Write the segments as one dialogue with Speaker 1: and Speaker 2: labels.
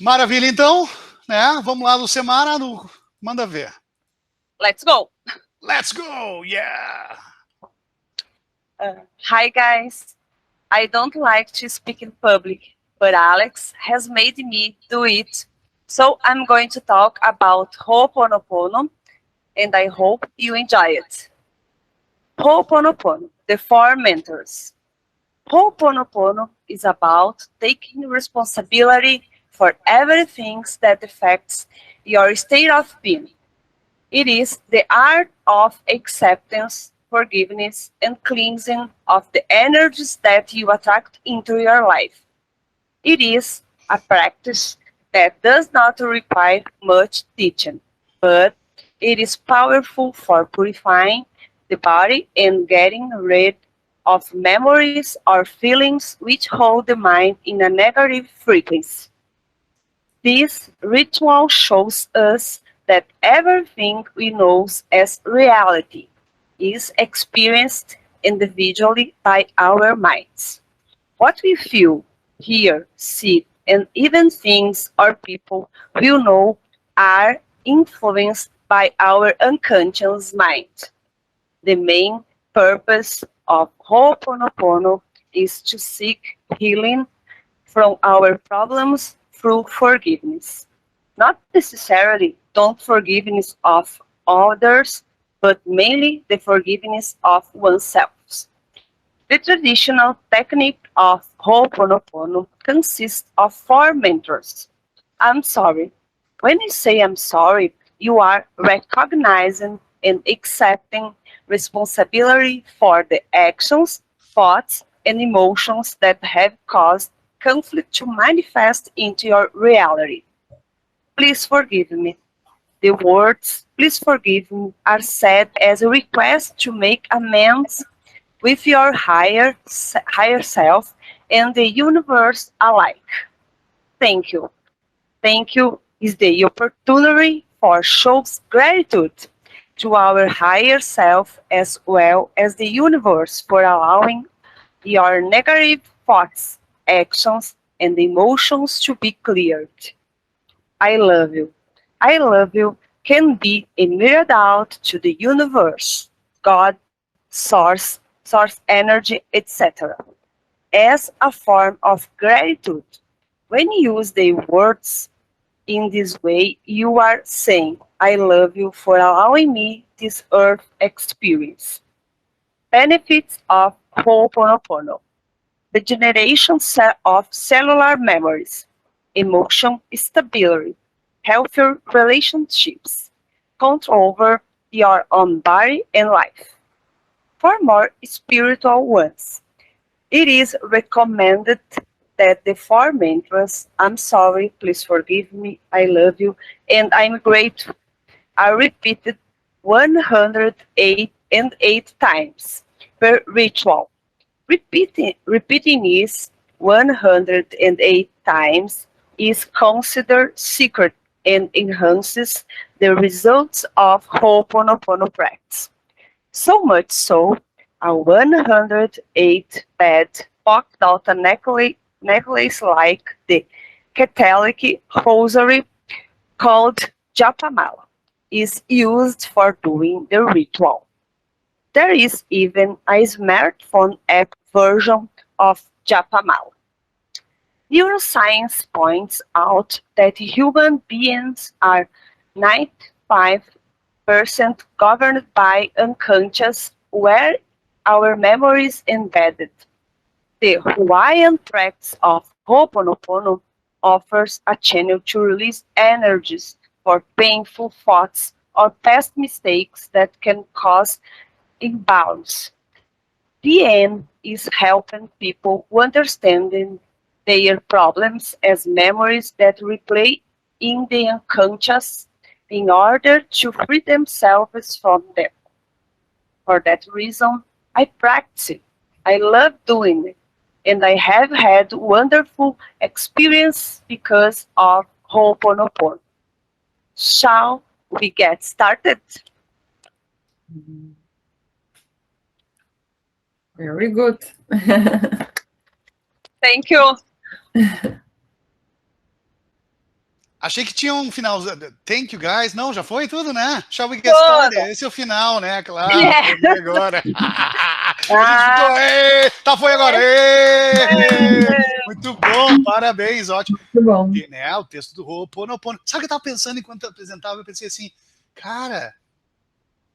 Speaker 1: Maravilha, então, né? Vamos lá, Lucemara, manda ver.
Speaker 2: Let's go.
Speaker 1: Let's go, yeah.
Speaker 2: Hi, guys. I don't like to speak in public, but Alex has made me do it. So I'm going to talk about Ho'oponopono, and I hope you enjoy it. Ho'oponopono, the four mentors. Ho'oponopono is about taking responsibility for everything that affects your state of being. It is the art of acceptance, forgiveness, and cleansing of the energies that you attract into your life. It is a practice that does not require much teaching, but it is powerful for purifying the body and getting rid of memories or feelings which hold the mind in a negative frequency. This ritual shows us that everything we know as reality is experienced individually by our minds. What we feel, hear, see, and even things or people we know are influenced by our unconscious mind. The main purpose of Ho'oponopono is to seek healing from our problems through forgiveness. Not necessarily don't forgiveness of others, but mainly the forgiveness of oneself. The traditional technique of Ho'oponopono consists of four mantras. I'm sorry. When you say I'm sorry, you are recognizing and accepting responsibility for the actions, thoughts, and emotions that have caused conflict to manifest into your reality. Please forgive me. The words, please forgive me, are said as a request to make amends with your higher self and the universe alike. Thank you. Thank you is the opportunity for shows gratitude to our higher self as well as the universe for allowing your negative thoughts, actions, and emotions to be cleared. I love you. I love you can be a mirrored out to the universe, God, source energy, etc. as a form of gratitude. When you use the words in this way, you are saying, I love you for allowing me this earth experience. Benefits of Ho'oponopono. The generation of cellular memories, emotion stability, healthier relationships, control over your own body and life. For more spiritual ones, it is recommended that the four mantras, I'm sorry, please forgive me, I love you, and I'm grateful, are repeated 108 times per ritual. Repeating is 108 times is considered secret and enhances the results of Ho'oponopono practice. So much so, a 108 bed pocked out a necklace like the Catholic rosary called japamala is used for doing the ritual. There is even a smartphone app version of japamala. Neuroscience points out that human beings are 95% governed by unconscious, where our memories embedded. The Hawaiian practice of Ho'oponopono offers a channel to release energies for painful thoughts or past mistakes that can cause imbalance. The aim is helping people understanding their problems as memories that replay in the unconscious in order to free themselves from them. For that reason, I practice it. I love doing it. And I have had wonderful experience because of Ho'oponopono. Shall we get started?
Speaker 3: Very good.
Speaker 2: Thank you.
Speaker 1: Achei que tinha um final. Thank you, guys. Não, já foi tudo, né? Shall we get started? Esse é o final, né? Claro.
Speaker 2: Yeah.
Speaker 1: Agora. A gente ficou. Ê, tá, foi agora. Ê! Muito bom, parabéns, ótimo.
Speaker 3: Muito bom.
Speaker 1: E, né, o texto do Ho'oponopono. Sabe o que eu tava pensando enquanto eu apresentava? Eu pensei assim, cara,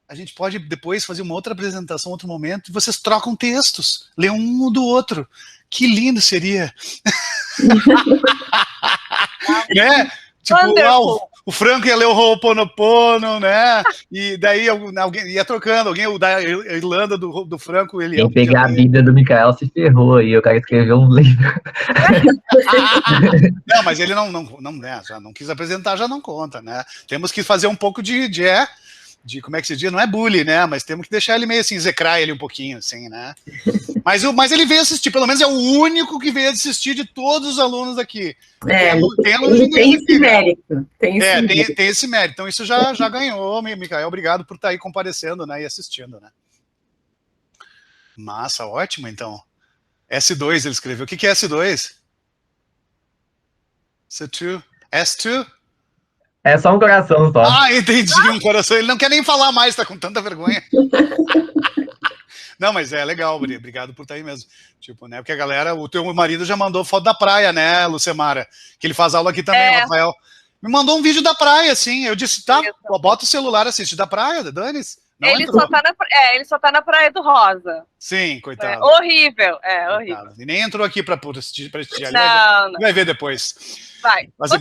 Speaker 1: a gente pode depois fazer uma outra apresentação, outro momento, e vocês trocam textos, lê um do outro. Que lindo seria. Né? Tipo, o Franco ia ler o Ho'oponopono, né? E daí alguém ia trocando, alguém da Irlanda do Franco, ele
Speaker 4: Quem pegar a Bíblia do Mikael se ferrou aí, o cara escreveu um livro.
Speaker 1: Não, mas ele né, já não quis apresentar, já não conta, né? Temos que fazer um pouco de como é que se diz? Não é bullying, né? Mas temos que deixar ele meio assim, execrar ele um pouquinho, assim, né? Mas ele veio assistir, pelo menos é o único que veio assistir de todos os alunos aqui.
Speaker 3: Ele tem esse mérito. Tem
Speaker 1: esse mérito. Então isso já ganhou, Mikael. Obrigado por estar aí comparecendo, né? E assistindo, né? Massa, ótimo, então. S2 ele escreveu. O que é S2? C2? S2?
Speaker 4: É só um coração só.
Speaker 1: Ah, entendi, um coração. Ele não quer nem falar mais, tá com tanta vergonha. Não, mas é legal, obrigado por estar aí mesmo. Tipo, né, porque a galera, o teu marido já mandou foto da praia, né, Lucemara? Que ele faz aula aqui também, o Rafael. Me mandou um vídeo da praia, assim. Eu disse, tá, bota o celular, assiste da praia, dane-se.
Speaker 2: Ele só tá na Praia do Rosa.
Speaker 1: Sim, coitado.
Speaker 2: É horrível, horrível.
Speaker 1: E nem entrou aqui pra prestigiar.
Speaker 2: Não.
Speaker 1: Vai ver depois.
Speaker 2: Vai,
Speaker 1: fazer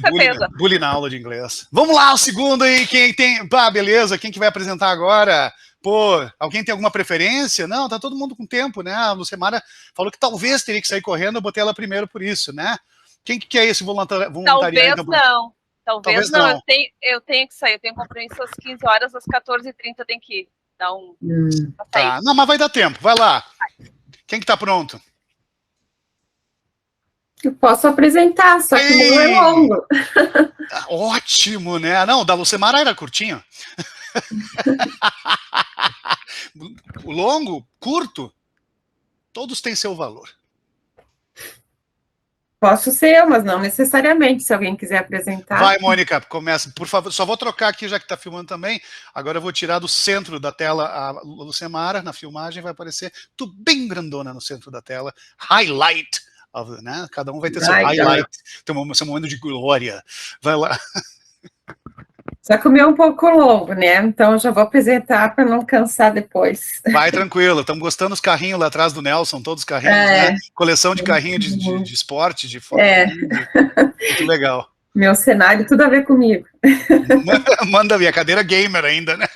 Speaker 1: bullying na aula de inglês. Vamos lá, o segundo aí, quem tem... Pá, beleza, quem que vai apresentar agora? Pô, alguém tem alguma preferência? Não, tá todo mundo com tempo, né? A Lucemara falou que talvez teria que sair correndo, eu botei ela primeiro por isso, né? Quem que é esse voluntariado?
Speaker 2: Talvez não. Eu tenho que sair, eu tenho compromisso às 15 horas, às 14h30 tem que dar um...
Speaker 1: Tá, não, mas vai dar tempo, vai lá. Quem que tá pronto?
Speaker 3: Eu posso apresentar, só que não é longo.
Speaker 1: Ótimo, né? Não, o da Lucemara era curtinho. O longo, curto, todos têm seu valor.
Speaker 3: Posso ser eu, mas não necessariamente, se alguém quiser apresentar.
Speaker 1: Vai, Mônica, começa, por favor. Só vou trocar aqui, já que está filmando também. Agora eu vou tirar do centro da tela a Lucemara, na filmagem vai aparecer, tudo bem grandona no centro da tela. Highlight, né? Cada um vai ter seu highlight, seu momento de glória. Vai lá.
Speaker 3: Só que o meu é um pouco longo, né? Então eu já vou apresentar para não cansar depois.
Speaker 1: Vai tranquilo, estamos gostando dos carrinhos lá atrás do Nelson, todos os carrinhos, né? Coleção de carrinho de esporte, de foto. Muito legal.
Speaker 3: Meu cenário, tudo a ver comigo.
Speaker 1: Manda ver, a cadeira gamer ainda, né?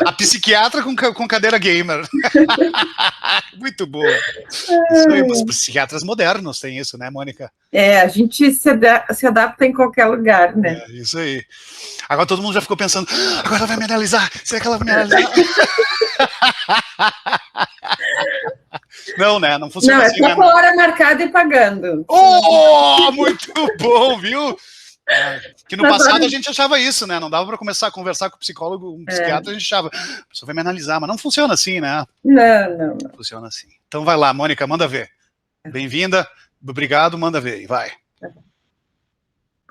Speaker 1: A psiquiatra com cadeira gamer. Muito boa. Isso aí, os psiquiatras modernos têm isso, né, Mônica?
Speaker 3: A gente se adapta em qualquer lugar, né?
Speaker 1: Isso aí. Agora todo mundo já ficou pensando, agora ela vai me analisar, será que ela vai me analisar? Não, né? Não funciona assim.
Speaker 3: Não, é só com hora marcada e pagando.
Speaker 1: Oh, muito bom, viu? Que no passado a gente achava isso, né? Não dava para começar a conversar com o psicólogo, um psiquiatra, a gente achava, a pessoa vai me analisar, mas não funciona assim, né?
Speaker 3: Não.
Speaker 1: Funciona assim. Então vai lá, Mônica, manda ver. Bem-vinda, obrigado, manda ver, vai.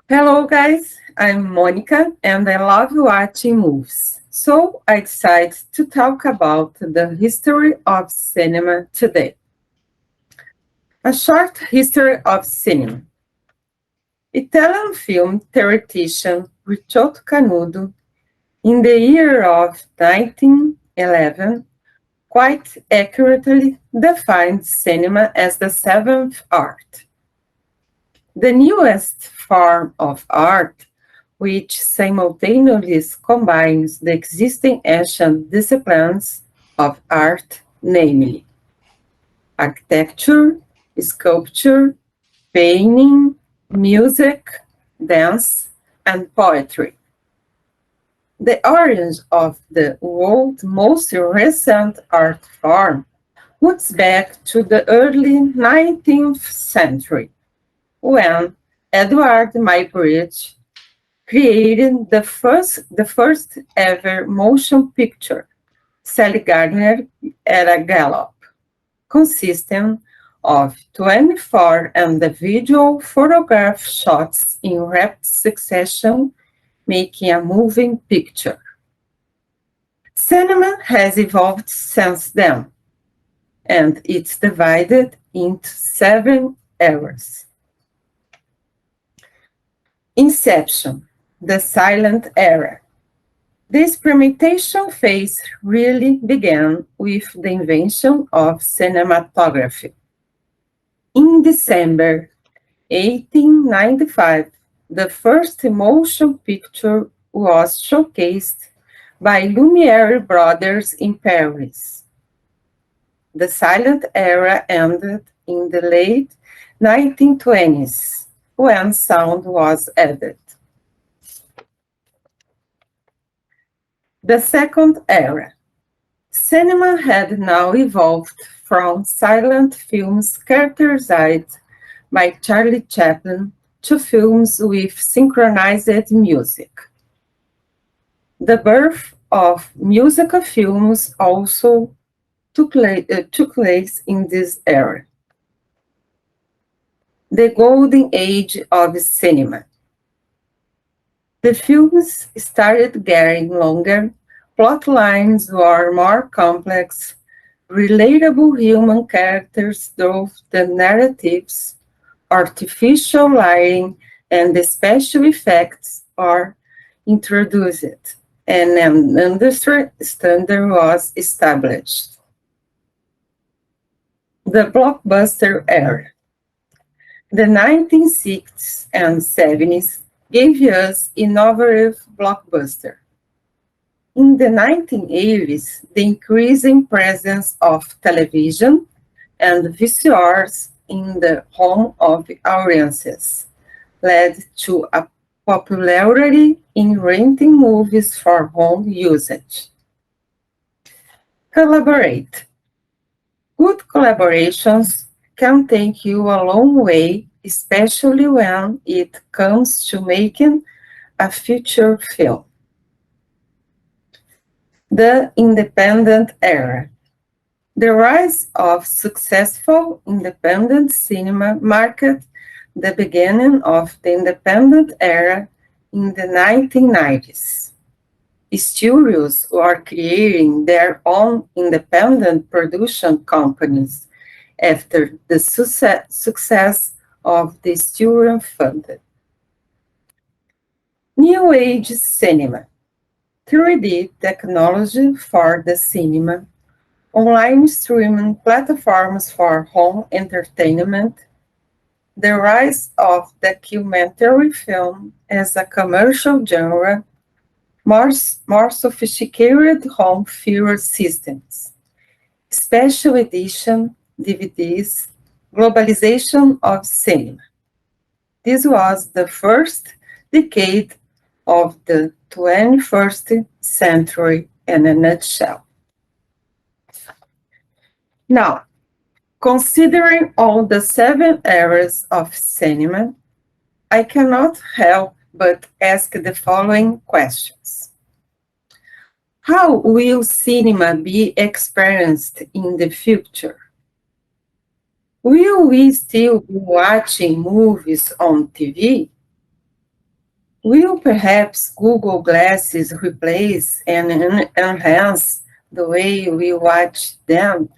Speaker 3: Hello, guys. I'm Mônica, and I love watching movies. So I decided to talk about the history of cinema today. A short history of cinema. Italian film theoretician Ricciotto Canudo, in the year of 1911, quite accurately defined cinema as the seventh art. The newest form of art, which simultaneously combines the existing ancient disciplines of art, namely architecture, sculpture, painting, music, dance, and poetry. The origin of the world's most recent art form roots back to the early 19th century, when Edward Muybridge created the first ever motion picture, Sally Gardner at a Gallop, consisting of 24 individual photograph shots in rapid succession, making a moving picture. Cinema has evolved since then, and it's divided into 7 eras. Inception, the silent era. The experimentation phase really began with the invention of cinematography. In December 1895, the first motion picture was showcased by Lumiere brothers in Paris. The silent era ended in the late 1920s, when sound was added. The second era. Cinema had now evolved from silent films characterized by Charlie Chaplin to films with synchronized music. The birth of musical films also took place in this era. The golden age of cinema. The films started getting longer, plot lines were more complex, relatable human characters drove the narratives, artificial lighting and the special effects are introduced, and an industry standard was established. The blockbuster era. The 1960s and 70s gave us innovative blockbuster. In the 1980s, the increasing presence of television and VCRs in the home of audiences led to a popularity in renting movies for home usage. Collaborate. Good collaborations can take you a long way, especially when it comes to making a feature film. The independent era. The rise of successful independent cinema marked the beginning of the independent era in the 1990s. Studios were creating their own independent production companies after the success of the studio funded. New Age cinema. 3D technology for the cinema, online streaming platforms for home entertainment, the rise of documentary film as a commercial genre, more sophisticated home theater systems, special edition DVDs, globalization of cinema. This was the first decade of the 21st century in a nutshell. Now, considering all the 7 eras of cinema, I cannot help but ask the following questions. How will cinema be experienced in the future? Will we still be watching movies on TV? Will perhaps Google Glasses replace and enhance the way we watch them?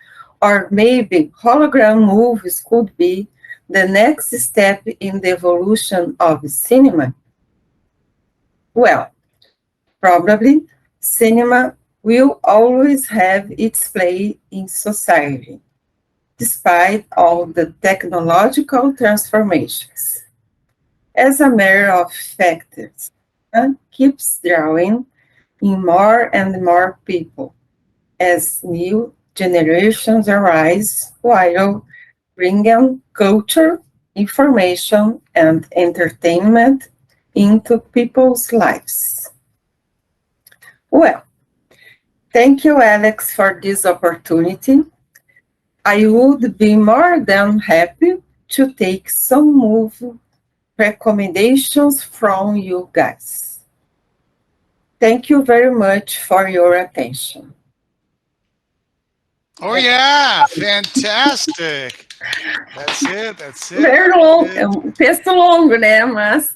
Speaker 3: Or maybe hologram movies could be the next step in the evolution of cinema? Well, probably cinema will always have its place in society, despite all the technological transformations. As a matter of fact, cinema keeps drawing in more and more people as new generations arise while bringing culture, information, and entertainment into people's lives. Well, thank you, Alex, for this opportunity. I would be more than happy to take some movie recommendations from you guys. Thank you very much for your attention.
Speaker 1: Oh yeah, fantastic. That's it, that's it.
Speaker 3: Very long, é um texto longo, né, mas...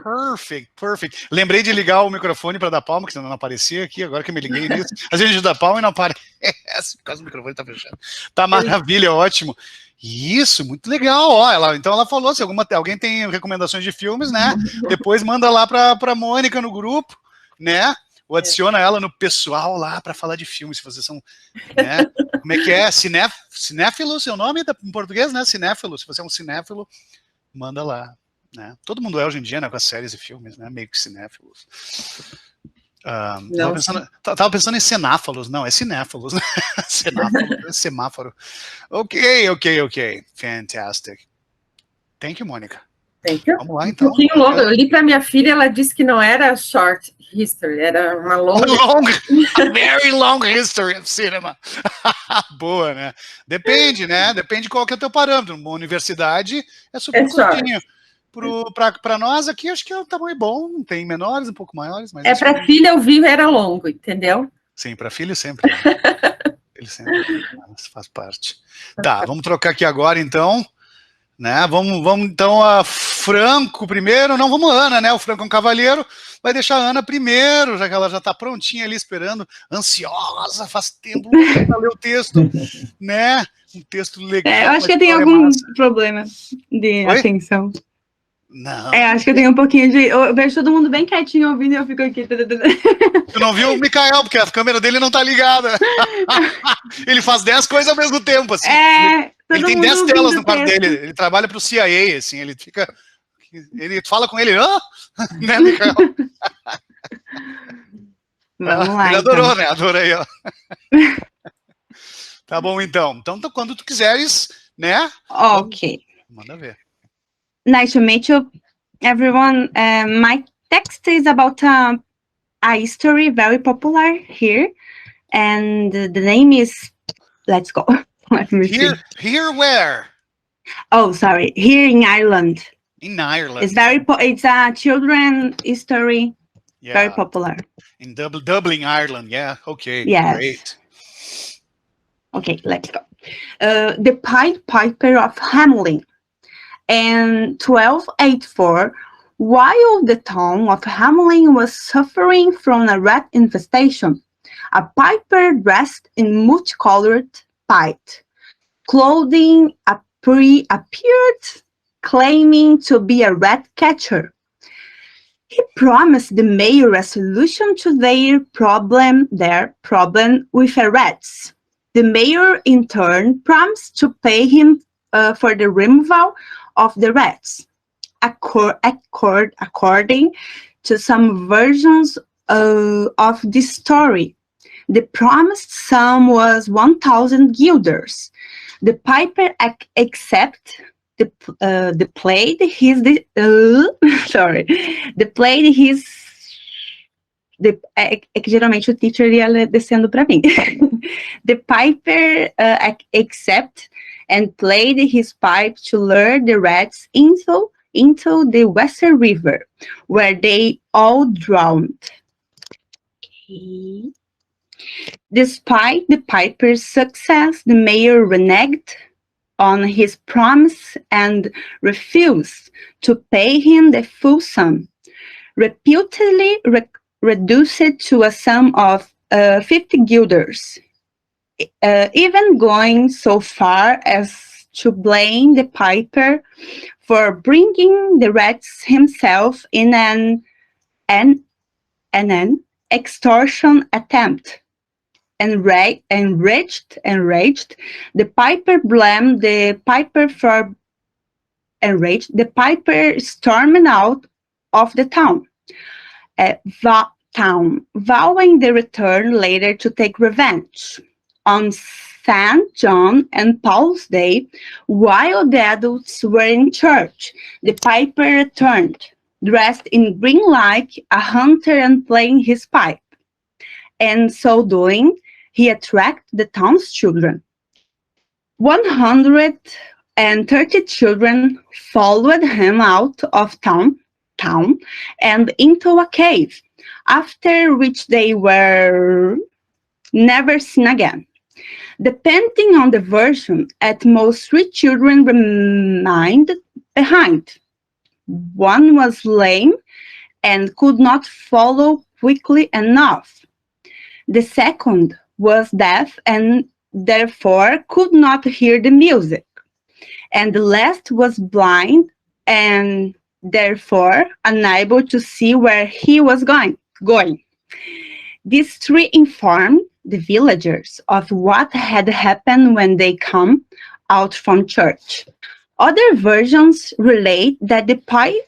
Speaker 1: Perfect, perfect. Lembrei de ligar o microfone para dar palma, que senão não aparecia aqui, agora que eu me liguei nisso. Às vezes a gente dá palma e não aparece, por causa do microfone tá fechado. Tá maravilha, ótimo. Isso, muito legal, ó, então ela falou, se alguém tem recomendações de filmes, né, depois manda lá pra Mônica no grupo, né, ou adiciona ela no pessoal lá para falar de filmes, se vocês são, né, como é que é, cinéfilo, seu nome em português, né, cinéfilo, se você é um cinéfilo, manda lá, né, todo mundo é hoje em dia, né, com as séries e filmes, né, meio que cinéfilos. Tava pensando em cenáfalos, não, é cinéfalos, né? Cenáfalo, é semáforo. Ok, fantastic. Thank you, Mônica.
Speaker 3: Thank you.
Speaker 1: Vamos lá, então.
Speaker 3: Um pouquinho longo, eu li para minha filha, ela disse que não era short history, era uma longa...
Speaker 1: A very long history of cinema. Boa, né? Depende, né? Depende qual que é o teu parâmetro. Uma universidade é super curtinho. Para nós aqui, acho que é um tamanho bom, tem menores, um pouco maiores. Mas
Speaker 3: para filha, eu vi, era longo, entendeu?
Speaker 1: Sim, para filho sempre. Ele sempre faz parte. Tá, vamos trocar aqui agora, então. Né? Vamos então a Franco primeiro. Não, vamos a Ana, né? O Franco é um cavalheiro. Vai deixar a Ana primeiro, já que ela já está prontinha ali esperando, ansiosa, faz tempo para ler o texto, né? Um texto legal.
Speaker 5: Eu acho que eu tenho algum problema de atenção.
Speaker 1: Não.
Speaker 5: Acho que eu tenho um pouquinho de... Eu vejo todo mundo bem quietinho ouvindo e eu fico aqui...
Speaker 1: Tu não viu o Mikael, porque a câmera dele não tá ligada. Ele faz 10 coisas ao mesmo tempo, assim. Ele tem 10 telas no quarto dele. Ele trabalha pro CIA, assim, ele fica... Ele fala com ele, né, Mikael?
Speaker 5: Vamos lá,
Speaker 1: ele adorou,
Speaker 5: então.
Speaker 1: né? Adorei, ó. Tá bom, então. Então, quando tu quiseres, né?
Speaker 5: Ok.
Speaker 1: Manda ver.
Speaker 5: Nice to meet you, everyone. My text is about a history very popular here, and the name is... Let's go. Let me see.
Speaker 1: Here where?
Speaker 5: Oh, sorry. Here in Ireland.
Speaker 1: In Ireland.
Speaker 5: It's a children history, very popular.
Speaker 1: In Dublin, Ireland. Yeah. Okay.
Speaker 5: Yes.
Speaker 1: Great.
Speaker 5: Okay, let's go. The Pied Piper of Hamelin. In 1284, while the town of Hamelin was suffering from a rat infestation, a piper dressed in multicolored white clothing appeared, claiming to be a rat catcher. He promised the mayor a solution to their problem with rats. The mayor, in turn, promised to pay him for the removal of the rats. According to some versions of this story, the promised sum was 1,000 guilders. The piper accepted. Geralmente o teacher ia descendo para mim. The piper accepted and played his pipe to lure the rats into the Western River, where they all drowned. Okay. Despite the piper's success, the mayor reneged on his promise and refused to pay him the full sum, reputedly reduced to a sum of 50 guilders, even going so far as to blame the piper for bringing the rats himself in an extortion attempt. Enraged, the piper blamed the piper for storming out of the town, vowing the return later to take revenge. On St. John and Paul's Day, while the adults were in church, the piper returned, dressed in green like a hunter and playing his pipe. And so doing, he attracted the town's children. 130 children followed him out of town and into a cave, after which they were never seen again. Depending on the version, at most 3 children remained behind. One was lame and could not follow quickly enough. The second was deaf and therefore could not hear the music. And the last was blind and therefore unable to see where he was going. These 3 informed the villagers of what had happened when they come out from church. Other versions relate that the Pied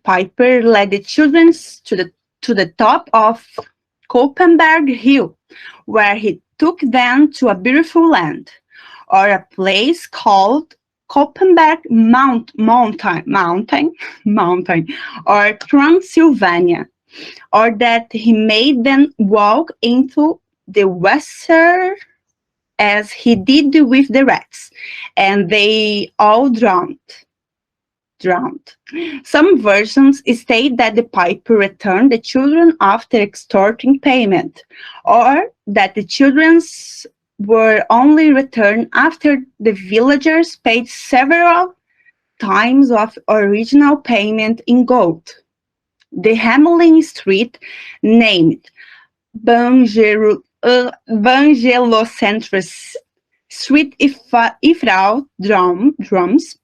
Speaker 5: Piper led the children to the top of Koppenberg Hill, where he took them to a beautiful land, or a place called Koppenberg Mountain, or Transylvania, or that he made them walk into the Weser as he did with the rats, and they all drowned. Some versions state that the piper returned the children after extorting payment, or that the children were only returned after the villagers paid several times of original payment in gold. The Hamelin street, named Vangelocentris Street without drums,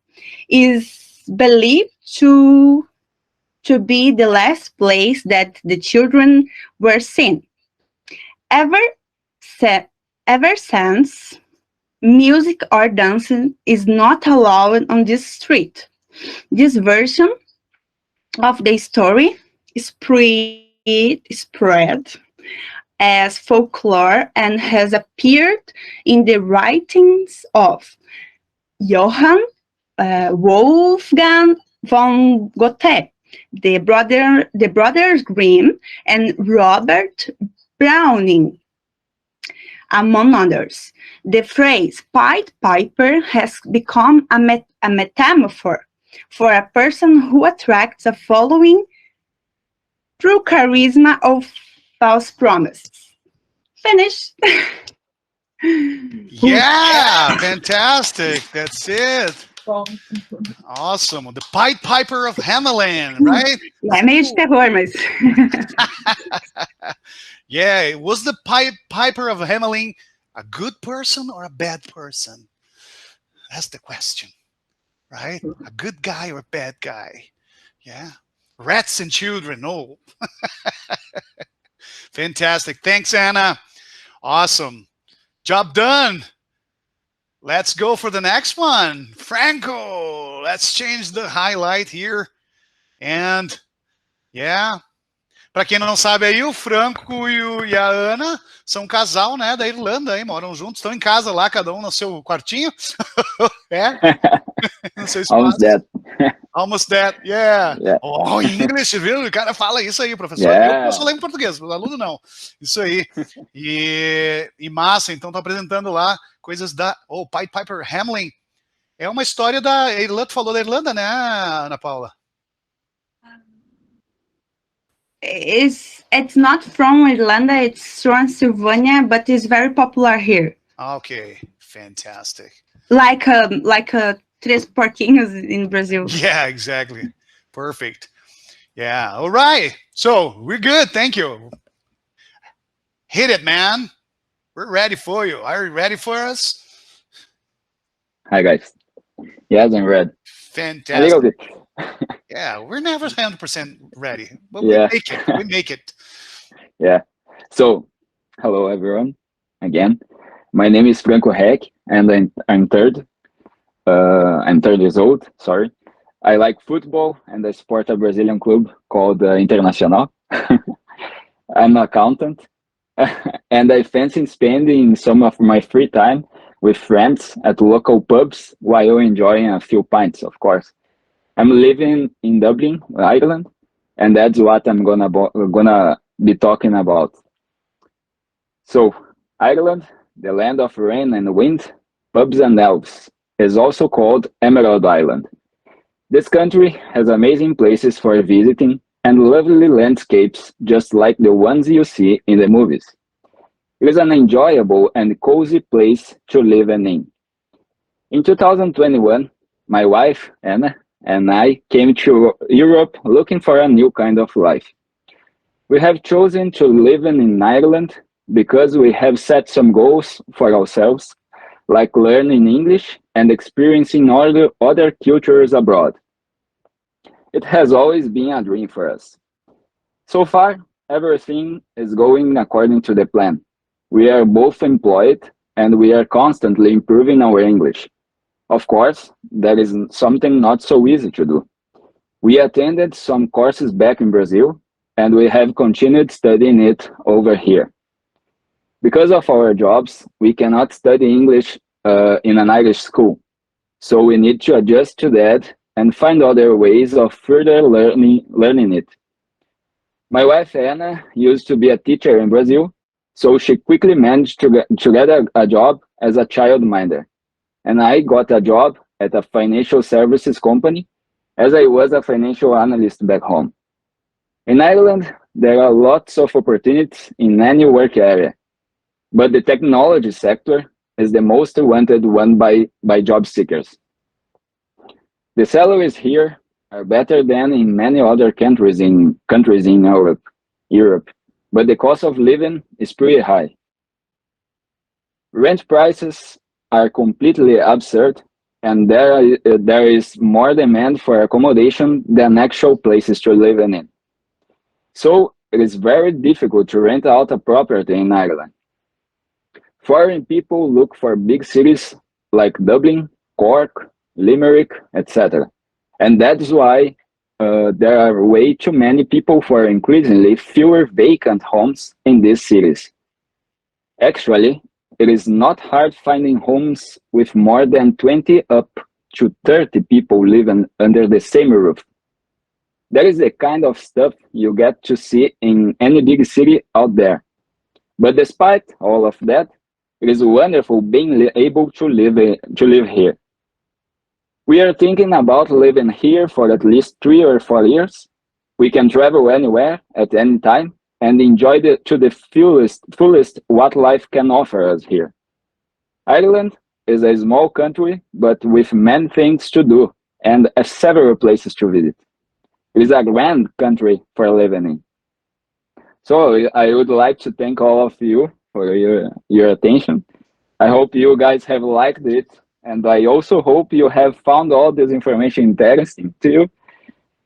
Speaker 5: is believed to be the last place that the children were seen. Ever since, music or dancing is not allowed on this street. This version of the story is spread as folklore and has appeared in the writings of Johann Wolfgang von Goethe, the brothers Grimm, and Robert Browning, among others. The phrase Pied Piper has become a metaphor for a person who attracts a following through charisma or false promises. Finished.
Speaker 1: Yeah, fantastic. That's it. Awesome. The Pied Piper of Hamelin, right?
Speaker 5: É meio de terror, mas...
Speaker 1: Yeah, was the Pied Piper of Hamelin a good person or a bad person? That's the question, right? A good guy or a bad guy? Yeah. Rats and children, no. Fantastic. Thanks, Anna. Awesome. Job done. Let's go for the next one. Franco. Let's change the highlight here. And, yeah. Para quem não sabe aí, o Franco e a Ana são um casal, né, da Irlanda, aí, moram juntos, estão em casa lá, cada um no seu quartinho. É? No seu espaço.
Speaker 6: Almost that.
Speaker 1: Almost that, yeah. Oh, em inglês, viu? O cara fala isso aí, professor. Eu só lembro português, o aluno não. Isso aí. E massa, então tô apresentando lá coisas da Pied Piper Hamelin. É uma história da Irlanda, tu falou da Irlanda, né, Ana Paula?
Speaker 5: It's not from Irlanda, it's Transylvania, but it's very popular here.
Speaker 1: Okay, fantastic.
Speaker 5: Like Três Porquinhos in Brazil.
Speaker 1: Yeah, exactly. Perfect. Yeah, all right. So, we're good, thank you. Hit it, man. We're ready for you. Are you ready for us?
Speaker 6: Hi, guys. Yes, I'm ready.
Speaker 1: Fantastic.
Speaker 6: A little bit.
Speaker 1: Yeah, we're never 100% ready, but
Speaker 6: Yeah.
Speaker 1: we make it. We make it.
Speaker 6: Yeah. So, hello everyone. Again, my name is Franco Reck, and I'm 30 years old. Sorry. I like football, and I support a Brazilian club called Internacional. I'm an accountant, and I fancy spending some of my free time with friends at local pubs while enjoying a few pints, of course. I'm living in Dublin, Ireland, and that's what I'm gonna be talking about. So, Ireland, the land of rain and wind, pubs and elves, is also called Emerald Island. This country has amazing places for visiting and lovely landscapes just like the ones you see in the movies. It is an enjoyable and cozy place to live in. In 2021, my wife, Anna, and I came to Europe looking for a new kind of life. We have chosen to live in Ireland because we have set some goals for ourselves, like learning English and experiencing other cultures abroad. It has always been a dream for us. So far, everything is going according to the plan. We are both employed and we are constantly improving our English. Of course, that is something not so easy to do. We attended some courses back in Brazil and we have continued studying it over here. Because of our jobs, we cannot study English in an Irish school. So we need to adjust to that and find other ways of further learning it. My wife, Anna, used to be a teacher in Brazil, so she quickly managed to get a job as a childminder. And I got a job at a financial services company as I was a financial analyst back home. In Ireland, there are lots of opportunities in any work area, but the technology sector is the most wanted one by job seekers. The salaries here are better than in many other countries in Europe, but the cost of living is pretty high. Rent prices are completely absurd, and there is more demand for accommodation than actual places to live in. So it is very difficult to rent out a property in Ireland. Foreign people look for big cities like Dublin, Cork, Limerick, etc. And that's why there are way too many people for increasingly fewer vacant homes in these cities. Actually, it is not hard finding homes with more than 20 up to 30 people living under the same roof. That is the kind of stuff you get to see in any big city out there. But despite all of that, it is wonderful being able to live here. We are thinking about living here for at least 3 or 4 years. We can travel anywhere at any time and enjoy to the fullest what life can offer us here. Ireland is a small country, but with many things to do and several places to visit. It is a grand country for living in. So I would like to thank all of you for your attention. I hope you guys have liked it, and I also hope you have found all this information interesting to you.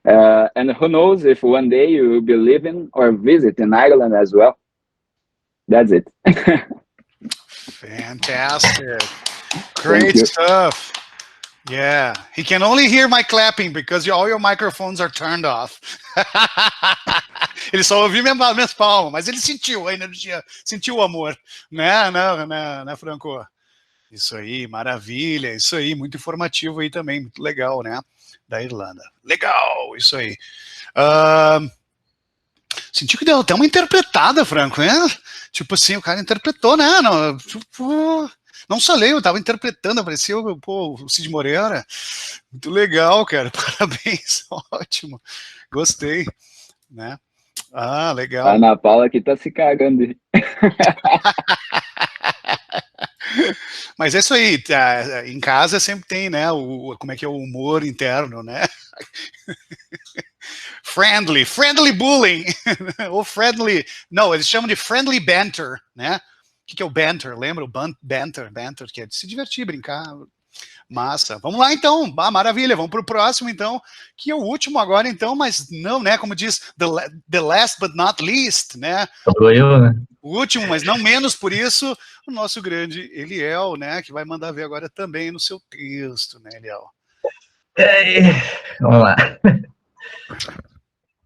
Speaker 6: And who knows if one day you will be living or visiting Ireland as well. That's it.
Speaker 1: Fantastic. Great stuff. Yeah, he can only hear my clapping because all your microphones are turned off. Ele só ouviu minhas palmas, mas ele sentiu a energia, sentiu o amor, né, Franco? Isso aí, maravilha, isso aí, muito informativo aí também, muito legal, né, da Irlanda. Legal, isso aí. Senti que deu até uma interpretada, Franco, né? Tipo assim, o cara interpretou, né? Não só leu, eu tava interpretando, apareceu o Cid Moreira. Muito legal, cara, parabéns, ótimo, gostei, né? Ah, legal.
Speaker 6: A Ana Paula aqui tá se cagando.
Speaker 1: Mas é isso aí, em casa sempre tem, né, como é que é o humor interno, né? Friendly bullying, ou friendly, não, eles chamam de friendly banter, né? O que é o banter? Lembra o banter, que é de se divertir, brincar, massa. Vamos lá então, maravilha, vamos para o próximo então, que é o último agora então, mas não, né, como diz, the last but not least, né?
Speaker 4: Sou eu, né?
Speaker 1: O último, mas não menos por isso, o nosso grande Eliel, né, que vai mandar ver agora também no seu texto, né, Eliel?
Speaker 4: Vamos lá.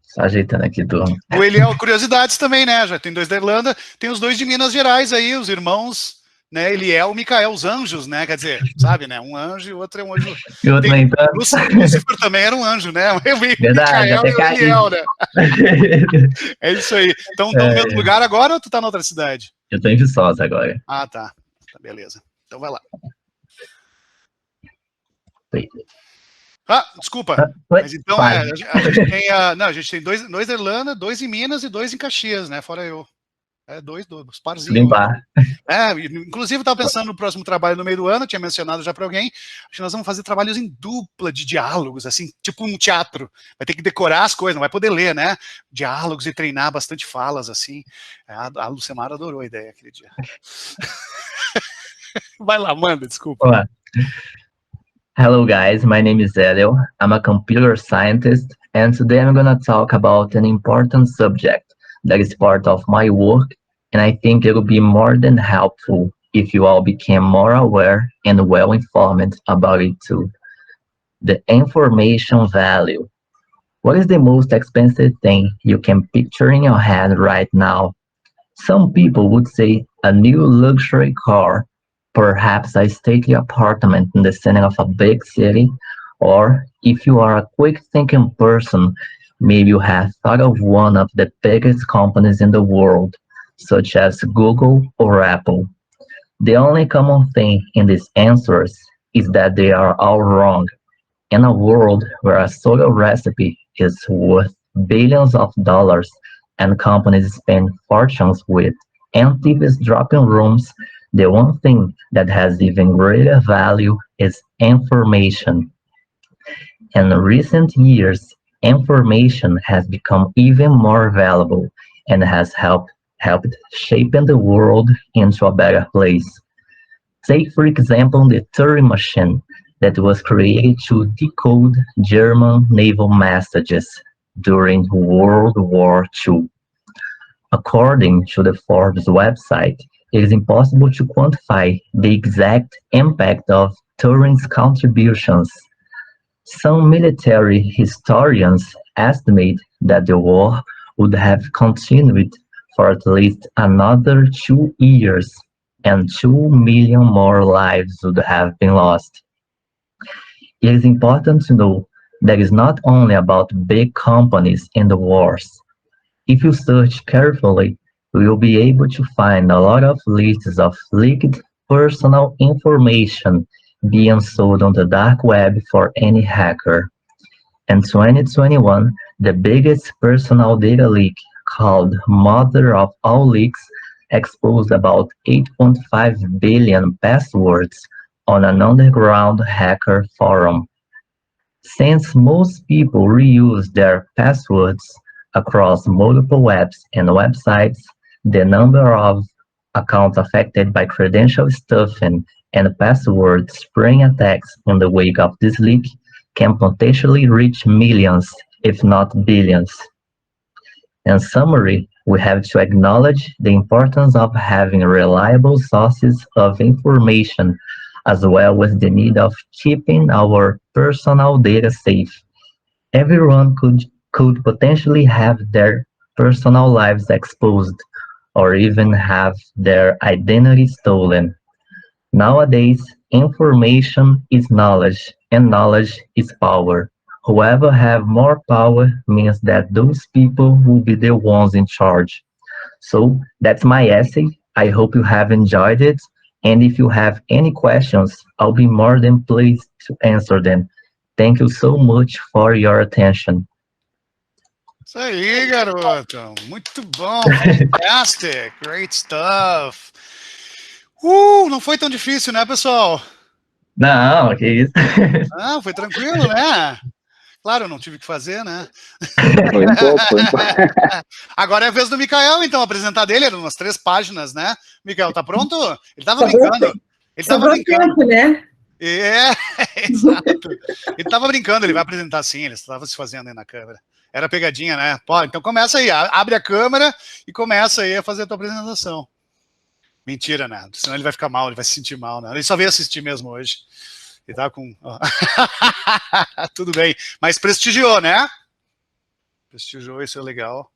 Speaker 4: Só ajeitando aqui tudo.
Speaker 1: O Eliel, curiosidades também, né? Já tem 2 da Irlanda, tem os 2 de Minas Gerais aí, os irmãos, né? Eliel e Micael, os anjos, né? Quer dizer, sabe, né? Um anjo e o outro é um anjo.
Speaker 4: E outro nem tanto.
Speaker 1: Lúcifer também era um anjo, né?
Speaker 4: Verdade,
Speaker 1: Micael
Speaker 4: até
Speaker 1: e o
Speaker 4: caí.
Speaker 1: Eliel, né? É isso aí. Então, no mesmo lugar agora ou tu tá na outra cidade?
Speaker 4: Eu tô em Viçosa agora.
Speaker 1: Ah, tá. Tá, beleza. Então vai lá.
Speaker 4: Oi.
Speaker 1: Ah, desculpa. Mas então a gente tem 2 da Irlanda, 2 em Minas e 2 em Caxias, né? Fora eu. É dois
Speaker 4: Tudo
Speaker 1: parzinhos
Speaker 4: em
Speaker 1: hoje.
Speaker 4: par.
Speaker 1: Inclusive eu tava pensando no próximo trabalho no meio do ano, eu tinha mencionado já para alguém, acho que nós vamos fazer trabalhos em dupla de diálogos, assim, tipo um teatro. Vai ter que decorar as coisas, não vai poder ler, né? Diálogos e treinar bastante falas, assim. A Lucemara adorou a ideia aquele dia. Vai lá, manda, desculpa.
Speaker 4: Olá. Hello guys, my name is ELIEL. I'm a computer scientist, and today I'm gonna talk about an important subject that is part of my work, and I think it will be more than helpful if you all became more aware and well informed about it too. The information value. What is the most expensive thing you can picture in your head right now? Some people would say a new luxury car, perhaps a stately apartment in the center of a big city, or if you are a quick-thinking person, maybe you have thought of one of the biggest companies in the world, such as Google or Apple. The only common thing in these answers is that they are all wrong. In a world where a soda recipe is worth billions of dollars and companies spend fortunes with, and TVs drop in rooms, the one thing that has even greater value is information. In recent years, information has become even more valuable and has helped shaping the world into a better place. Take, for example, the Turing machine that was created to decode German naval messages during World War II. According to the Forbes website, it is impossible to quantify the exact impact of Turing's contributions. Some military historians estimate that the war would have continued for at least another 2 years, and 2 million more lives would have been lost. It is important to know that it's not only about big companies in the wars. If you search carefully, you will be able to find a lot of lists of leaked personal information being sold on the dark web for any hacker. In 2021, the biggest personal data leak, called Mother of All Leaks, exposed about 8.5 billion passwords on an underground hacker forum. Since most people reuse their passwords across multiple apps and websites, the number of accounts affected by credential stuffing and password spring attacks in the wake of this leak can potentially reach millions, if not billions. In summary, we have to acknowledge the importance of having reliable sources of information, as well as the need of keeping our personal data safe. Everyone could potentially have their personal lives exposed, or even have their identity stolen. Nowadays, information is knowledge, and knowledge is power. Whoever have more power means that those people will be the ones in charge. So that's my essay. I hope you have enjoyed it. And if you have any questions, I'll be more than pleased to answer them. Thank you so much for your attention.
Speaker 1: Isso aí, garoto. Muito bom. Fantastic. Great stuff. Não foi tão difícil, né, pessoal?
Speaker 4: Não, que isso.
Speaker 1: Ah, foi tranquilo, né? Claro, eu não tive que fazer, né?
Speaker 6: Foi um pouco, foi um pouco.
Speaker 1: Agora é a vez do Mikael, então, apresentar dele, eram umas 3 páginas, né? Mikael, tá pronto? Ele tava brincando. Ele tava brincando.
Speaker 3: Tempo, né?
Speaker 1: Exato. Ele tava brincando, ele vai apresentar sim, ele estava se fazendo aí na câmera. Era pegadinha, né? Pô, então começa aí, abre a câmera e começa aí a fazer a tua apresentação. Mentira, né? Senão ele vai ficar mal, ele vai se sentir mal, né? Ele só veio assistir mesmo hoje. Ele tá com... Tudo bem. Mas prestigiou, né? Prestigiou, isso é legal.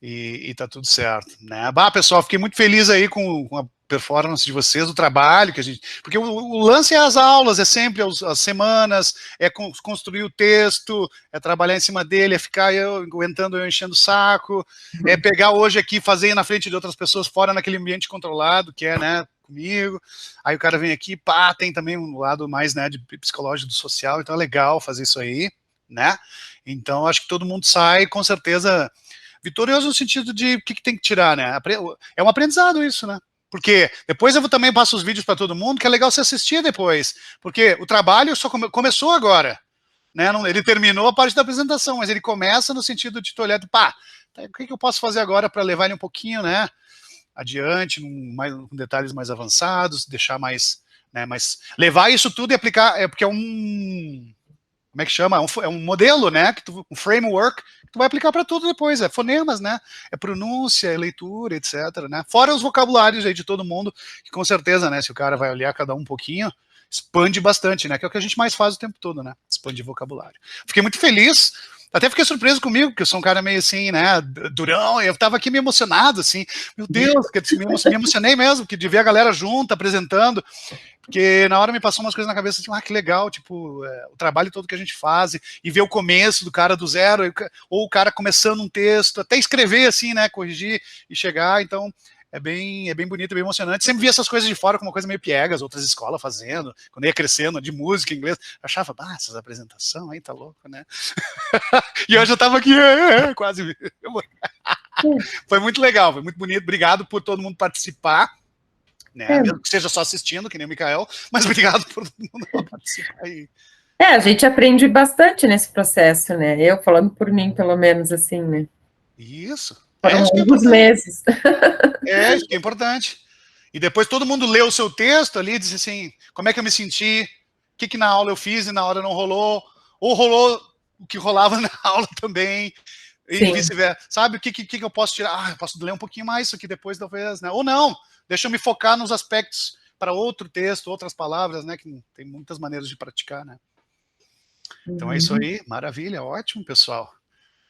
Speaker 1: E tá tudo certo, né? Bah, pessoal, fiquei muito feliz aí com a performance de vocês, o trabalho que a gente... Porque o lance é as aulas, é sempre as semanas, é construir o texto, é trabalhar em cima dele, é ficar aguentando eu enchendo o saco, é pegar hoje aqui, fazer na frente de outras pessoas, fora naquele ambiente controlado, que é, né, comigo. Aí o cara vem aqui, pá, tem também um lado mais, né, de psicológico do social, então é legal fazer isso aí, né? Então acho que todo mundo sai, com certeza... Vitorioso no sentido de o que tem que tirar, né? É um aprendizado isso, né? Porque depois eu também passo os vídeos para todo mundo, que é legal você assistir depois. Porque o trabalho só começou agora, né? Ele terminou a parte da apresentação, mas ele começa no sentido de tu olhar, pá, o que eu posso fazer agora para levar ele um pouquinho, né? Adiante, com detalhes mais avançados, deixar mais, né? Mas levar isso tudo e aplicar, porque é um... Como é que chama? É um modelo, né? Um framework que tu vai aplicar para tudo depois. É fonemas, né? É pronúncia, é leitura, etc. Né? Fora os vocabulários aí de todo mundo, que com certeza, né? Se o cara vai olhar cada um pouquinho, expande bastante, né? Que é o que a gente mais faz o tempo todo, né? Expande vocabulário. Fiquei muito feliz. Até fiquei surpreso comigo, porque eu sou um cara meio assim, né, durão, eu tava aqui meio emocionado, assim, meu Deus, me emocionei mesmo, que de ver a galera junto, apresentando, porque na hora me passou umas coisas na cabeça, assim, que legal, tipo, o trabalho todo que a gente faz, e ver o começo do cara do zero, ou o cara começando um texto, até escrever, assim, né, corrigir e chegar, então... É bem bonito, bem emocionante. Sempre vi essas coisas de fora como uma coisa meio piegas, outras escolas fazendo, quando ia crescendo, de música, inglês. Eu achava, essas apresentações aí, tá louco, né? E hoje eu tava aqui, quase. Foi muito legal, foi muito bonito. Obrigado por todo mundo participar, né? Mesmo que seja só assistindo, que nem o Mikael, mas obrigado por todo mundo participar aí.
Speaker 3: A gente aprende bastante nesse processo, né? Eu falando por mim, pelo menos, assim, né?
Speaker 1: Isso.
Speaker 3: Foram longos meses.
Speaker 1: Isso que é importante. E depois todo mundo lê o seu texto ali e diz assim, como é que eu me senti, o que na aula eu fiz e na hora não rolou, ou rolou o que rolava na aula também, e vice-versa. Sabe, o que eu posso tirar? Eu posso ler um pouquinho mais isso aqui depois, talvez, né? Ou não, deixa eu me focar nos aspectos para outro texto, outras palavras, né? Que tem muitas maneiras de praticar, né? Então é isso aí, maravilha, ótimo, pessoal.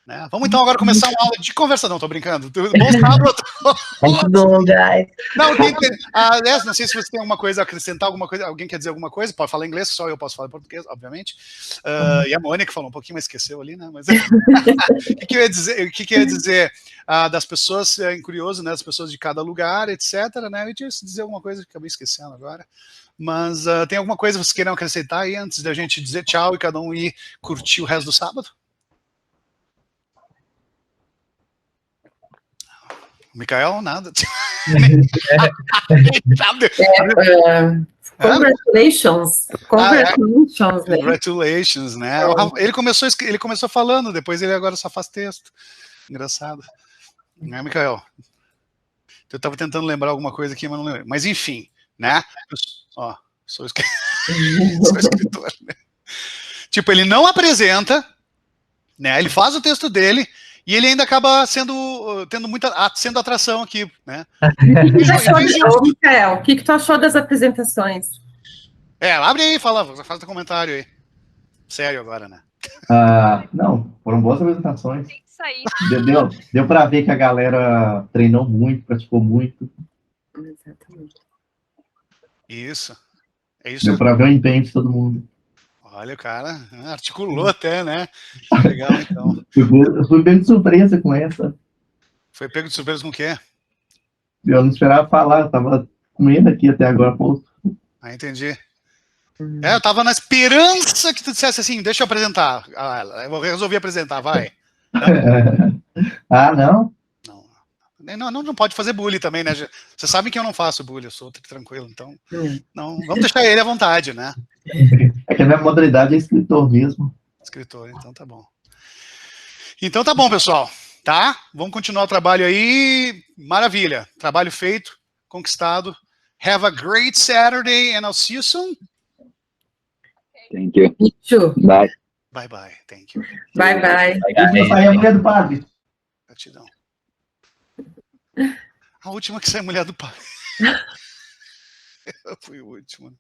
Speaker 1: Né? Vamos então agora começar uma aula de conversa. Não, tô brincando. Bom sábado.
Speaker 4: Muito bom, guys.
Speaker 1: Não, não sei se você tem alguma coisa a acrescentar, alguma coisa, alguém quer dizer alguma coisa, pode falar inglês, só eu posso falar português, obviamente. E a Mônica falou um pouquinho, mas esqueceu ali, né? Mas o que eu ia dizer das pessoas, curioso, né? Das pessoas de cada lugar, etc. Né? Eu ia dizer alguma coisa que acabei esquecendo agora. Mas tem alguma coisa que vocês queiram acrescentar aí antes da gente dizer tchau e cada um ir curtir o resto do sábado? Mikael, nada.
Speaker 3: Congratulations. Congratulations, né?
Speaker 1: Congratulations, né? Ele começou falando, depois ele agora só faz texto. Engraçado. Né, Mikael? Eu estava tentando lembrar alguma coisa aqui, mas não lembro. Mas enfim, né? Sou escritor, né? Tipo, ele não apresenta, né? Ele faz o texto dele, e ele ainda acaba sendo atração aqui, né?
Speaker 3: Mikael, o que tu achou das apresentações?
Speaker 1: Abre aí e faz o comentário aí. Sério agora, né?
Speaker 7: Não, foram boas apresentações.
Speaker 2: Tem que sair.
Speaker 7: Deu para ver que a galera treinou muito, praticou muito.
Speaker 3: Exatamente.
Speaker 1: Isso. É isso.
Speaker 7: Deu para ver o empenho de todo mundo.
Speaker 1: Olha, o cara articulou até, né? Legal, então.
Speaker 7: Eu fui bem de surpresa com essa.
Speaker 1: Foi pego de surpresa com o quê?
Speaker 7: Eu não esperava falar, eu tava comendo aqui até agora, pô.
Speaker 1: Entendi. Eu tava na esperança que tu dissesse assim, deixa eu apresentar. Eu resolvi apresentar, vai.
Speaker 7: Não?
Speaker 1: Não pode fazer bullying também, né? Vocês sabem que eu não faço bullying, eu sou tranquilo, então não, vamos deixar ele à vontade, né?
Speaker 7: É que a minha modalidade é escritor mesmo.
Speaker 1: Escritor, então tá bom. Então tá bom, pessoal, tá? Vamos continuar o trabalho aí, maravilha. Trabalho feito, conquistado. Have a great Saturday and I'll see you soon.
Speaker 6: Thank you.
Speaker 3: Me too.
Speaker 6: Bye.
Speaker 1: Bye, bye. Thank you.
Speaker 3: Bye, bye.
Speaker 7: Eu saí a mulher do padre.
Speaker 1: Gratidão. A última que sai mulher do pai. Eu fui o último.